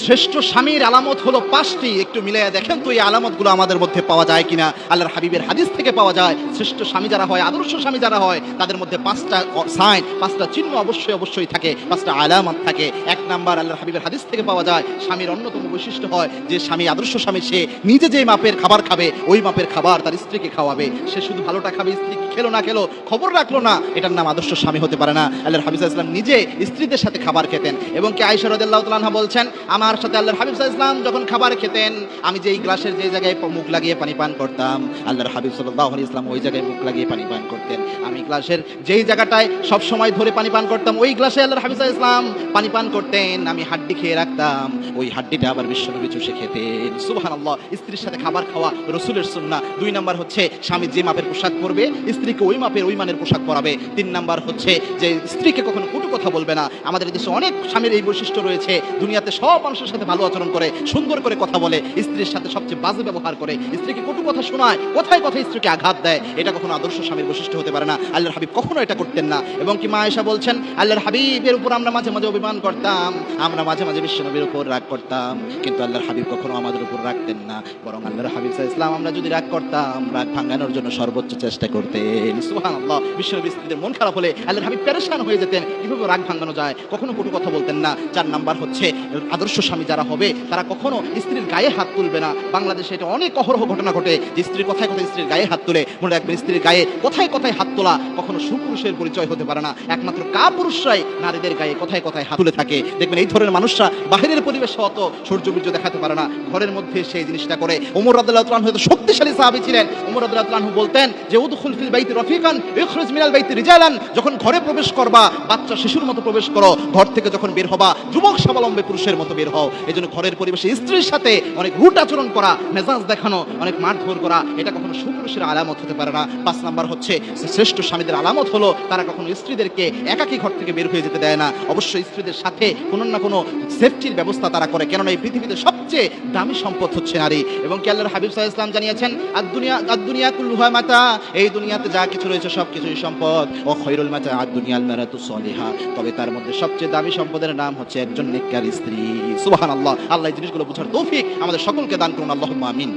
শ্রেষ্ঠ স্বামীর আলামত হলো 5টি। একটু মিলাইয়া দেখেন তো এই আলামতগুলো আমাদের মধ্যে পাওয়া যায় কিনা। আল্লাহর হাবিবের হাদিস থেকে পাওয়া যায় শ্রেষ্ঠ স্বামী যারা হয়, আদর্শ স্বামী যারা হয়, তাদের মধ্যে 5টা সাইন, 5টা চিহ্ন অবশ্যই থাকে, 5টা আলামত থাকে। 1 নাম্বার, আল্লাহর হাবিবের হাদিস থেকে পাওয়া যায় স্বামীর অন্যতম বৈশিষ্ট্য হয় যে স্বামী, আদর্শ স্বামী, সে নিজে যে মাপের খাবার খাবে ওই মাপের খাবার তার স্ত্রীকে খাওয়াবে। সে শুধু ভালোটা খাবে, স্ত্রী খেলো না খেলো খবর রাখলো না, এটার নাম আদর্শ স্বামী হতে পারে না। আল্লাহর হাবিব সাল্লাল্লাহু আলাইহি ওয়াসাল্লাম নিজে স্ত্রীদের সাথে খাবার খেতেন এবং কি আয়েশা রাদিয়াল্লাহু তাআলা আনহা বলছেন, আমার সাথে আল্লাহর হাবিব সাল্লাল্লাহু আলাইহি ওয়াসাল্লাম যখন খাবার খেতেন, আমি যেই গ্লাসের যে জায়গায় মুখ লাগিয়ে পানি পান করতাম, আল্লাহর হাবিব সাল্লাল্লাহু আলাইহি ওয়াসাল্লাম ওই জায়গায় মুখ লাগিয়ে পানি পান করতেন। আমি গ্লাসের যেই জায়গাটায় সব সময় ধরে পানি পান করতাম ওই গ্লাসে আল্লাহর হাবিব সাল্লাল্লাহু আলাইহি ওয়াসাল্লাম পানি পান করতেন। আমি হাড্ডি খেয়ে রাখতাম, ওই হাড্ডিটা আবার বিশ্বনবী চুষে খেতেন। সুবহানাল্লাহ। স্ত্রীর সাথে খাবার খাওয়া রাসূলের সুন্নাহ। 2 নাম্বার হচ্ছে স্বামী যে মাপের পোশাক পরবে স্ত্রীকে ওই মাপের ওই মানের পোশাক পরাবে। 3 নাম্বার হচ্ছে যে স্ত্রীকে কখনো কটু কথা বলবে না। আমাদের দেশে অনেক স্বামীর এই বৈশিষ্ট্য রয়েছে, দুনিয়াতে সব মানুষের সাথে ভালো আচরণ করে, সুন্দর করে কথা বলে, স্ত্রীর সাথে সবচেয়ে বাজে ব্যবহার করে, স্ত্রীকে কটু কথা শোনায়, কথায় কথায় স্ত্রীকে আঘাত দেয়। এটা কখনো আদর্শ স্বামীর বৈশিষ্ট্য হতে পারে না। আল্লাহর হাবিব কখনো এটা করতেন না। এবং কি মা আয়েশা বলছেন, আল্লাহর হাবিবের উপর আমরা মাঝে মাঝে অভিমান করতাম, আমরা মাঝে মাঝে বিশ্বনবীর উপর রাগ করতাম, কিন্তু আল্লাহর হাবিব কখনো আমাদের উপর রাখতেন না। বরং আল্লাহর হাবিব সাল্লাল্লাহু আলাইহি ওয়াসাল্লাম আমরা যদি রাগ করতাম, রাগ ভাঙানোর জন্য সর্বোচ্চ চেষ্টা করতেন। সুবহানাল্লাহ। বিশ্বনবী স্ত্রীদের মন খারাপ হলে আল্লাহর হাবিব পেরেশান হয়ে যেতেন, কিভাবে রাগ ভাঙানো যায়, কখনো কটু কথা বলতেন না। 4 নাম্বার হচ্ছে আদর্শ স্বামী যারা হবে তারা কখনো স্ত্রীর গায়ে হাত তুলবে না। বাংলাদেশে এটা অনেক অহরহ ঘটনা ঘটে যে স্ত্রীর কথায় কথায় স্ত্রীর গায়ে হাত তুলে। মনে রাখবেন, স্ত্রীর গায়ে কথায় কথায় হাত তোলা কখনো সুপুরুষের পরিচয় হতে পারে না। একমাত্র কাপুরুষরাই নারীদের গায়ে কথায় কথায় হাত তুলে থাকে। দেখবেন এই ধরনের মানুষরা বাহিরের পরিবেশে অত সৌর্যবীর্য দেখাতে পারে না, ঘরের মধ্যে সেই জিনিসটা করে। ওমর রাদিয়াল্লাহু তাআলা হয়তো শক্তিশালী সাহাবী ছিলেন। ওমর রাদিয়াল্লাহু তাআলা বলতেন যে উদখুল ফিল বাইতি রাফিকান ইখরুজ মিনাল বাইতি রিজালান, যখন ঘরে প্রবেশ করবা বাচ্চা শিশুর মতো প্রবেশ করো, ঘর থেকে যখন বের হবা যুবক স্বাবলম্বী পুরুষের মতো বের হও। এজন্য ঘরের পরিবেশে স্ত্রীর সাথে অনেক রুট আচরণ করা, মেজাজ দেখানো, অনেক মারধর করা, এটা কখনো সুপুরুষের আলামত হতে পারে না। 5 নাম্বার হচ্ছে শ্রেষ্ঠ স্বামীদের আলামত হলো তারা কখনো স্ত্রীদেরকে একাকী ঘর থেকে বের হয়ে যেতে দেয় না। অবশ্যই স্ত্রীদের সাথে কোনো না কোনো সেফটির ব্যবস্থা তারা করে, কেননা এই পৃথিবীতে সবচেয়ে দামি সম্পদ হচ্ছে নারী। এবং কি আল্লাহর হাবিব সাল্লাল্লাহু আলাইহি ওয়াসাল্লাম জানিয়েছেন, আদ-দুনিয়া কুল্লুহা মাতা, এই দুনিয়াতে যা কিছু রয়েছে সবকিছুই সম্পদ। ও খায়রুল মাতা আদ-দুনিয়াল মারাতু সালিহা, তবে তার মধ্যে সবচেয়ে দামি সম্পদের নাম হচ্ছে একজন নেককার স্ত্রী। সুবহানাল্লাহ। আল্লাহ এই জিনিসগুলো বোঝার তৌফিক আমাদের সকলকে দান করুন। আল্লাহুম্মা আমিন।